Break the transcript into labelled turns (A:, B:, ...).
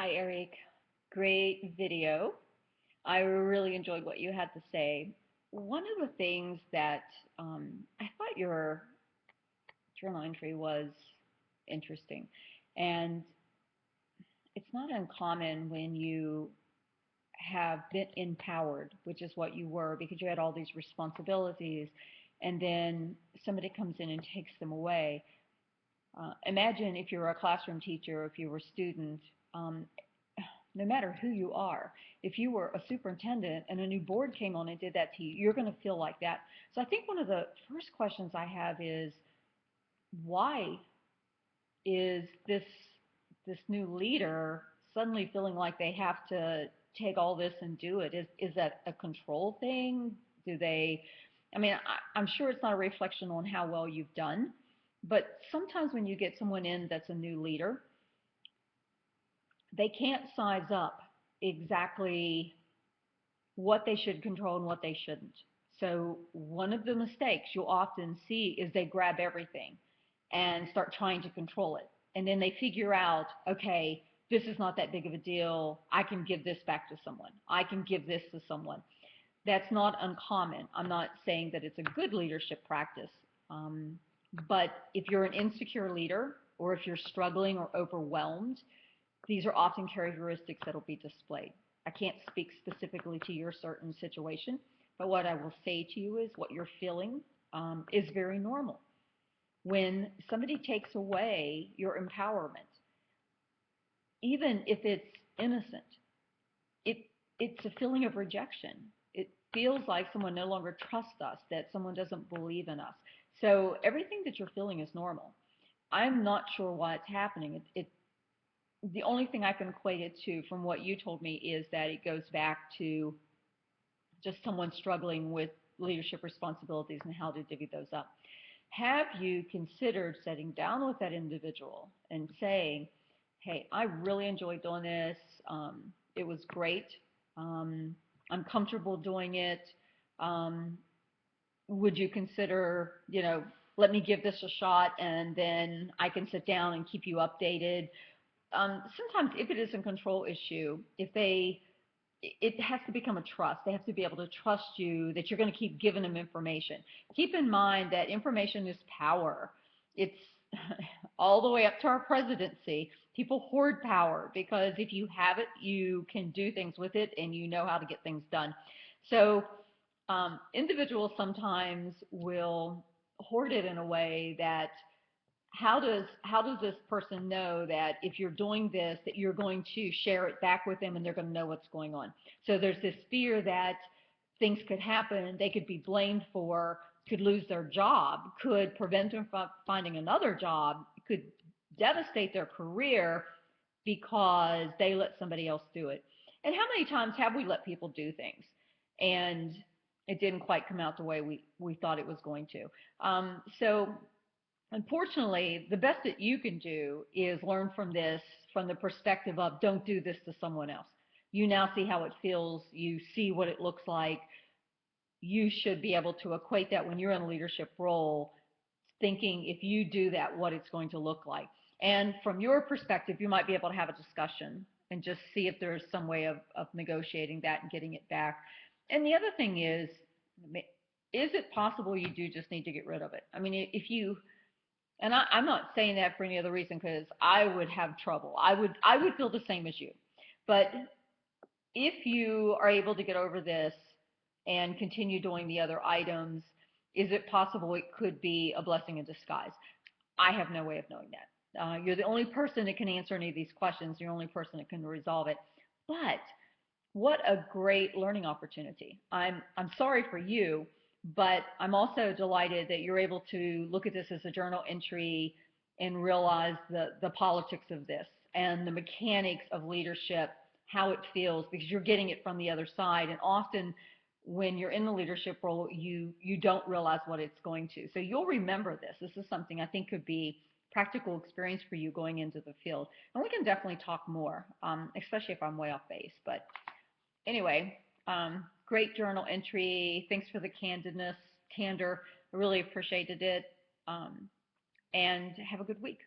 A: Hi, Eric. Great video. I really enjoyed what you had to say. One of the things that I thought your journal entry was interesting, and it's not uncommon when you have been empowered, which is what you were, because you had all these responsibilities, and then somebody comes in and takes them away. Imagine if you were a classroom teacher, if you were a student, um, no matter who you are, if you were a superintendent and a new board came on and did that to you, you're going to feel like that. So I think one of the first questions I have is, why is this new leader suddenly feeling like they have to take all this and do it? Is that a control thing? Do they? I mean, I'm sure it's not a reflection on how well you've done, but sometimes when you get someone in that's a new leader, they can't size up exactly what they should control and what they shouldn't. So one of the mistakes you'll often see is they grab everything and start trying to control it. And then they figure out, okay, this is not that big of a deal. I can give this back to someone. I can give this to someone. That's not uncommon. I'm not saying that it's a good leadership practice. Um, but if you're an insecure leader, or if you're struggling or overwhelmed, these are often characteristics that will be displayed. I can't speak specifically to your certain situation, but what I will say to you is what you're feeling is very normal. When somebody takes away your empowerment, even if it's innocent, it it's a feeling of rejection. It feels like someone no longer trusts us, that someone doesn't believe in us. So everything that you're feeling is normal. I'm not sure why it's happening. The only thing I can equate it to from what you told me is that it goes back to just someone struggling with leadership responsibilities and how to divvy those up. Have you considered sitting down with that individual and saying, hey, I really enjoyed doing this. It was great. Um, I'm comfortable doing it. Um, would you consider, let me give this a shot and then I can sit down and keep you updated? Sometimes if it is a control issue, it has to become a trust. They have to be able to trust you that you're going to keep giving them information. Keep in mind that information is power. It's all the way up to our presidency. People hoard power because if you have it, you can do things with it and you know how to get things done. So individuals sometimes will hoard it in a way that how does this person know that if you're doing this that you're going to share it back with them and they're going to know what's going on? So there's this fear that things could happen, they could be blamed for, could lose their job, could prevent them from finding another job, could devastate their career because they let somebody else do it. And how many times have we let people do things and it didn't quite come out the way we thought it was going to? So unfortunately, the best that you can do is learn from this from the perspective of don't do this to someone else. You now see how it feels, you see what it looks like. You should be able to equate that when you're in a leadership role, thinking if you do that, what it's going to look like. And from your perspective, you might be able to have a discussion and just see if there's some way of negotiating that and getting it back. And the other thing is it possible you do just need to get rid of it? I mean, if you and I'm not saying that for any other reason because I would have trouble. I would feel the same as you. But if you are able to get over this and continue doing the other items, is it possible it could be a blessing in disguise? I have no way of knowing that. You're the only person that can answer any of these questions. You're the only person that can resolve it. But what a great learning opportunity. I'm sorry for you, but I'm also delighted that you're able to look at this as a journal entry and realize the politics of this and the mechanics of leadership, how it feels, because you're getting it from the other side. And often when you're in the leadership role, you don't realize what it's going to. So you'll remember this. This is something I think could be practical experience for you going into the field. And we can definitely talk more, especially if I'm way off base. But anyway, great journal entry. Thanks for the candor. I really appreciated it. And have a good week.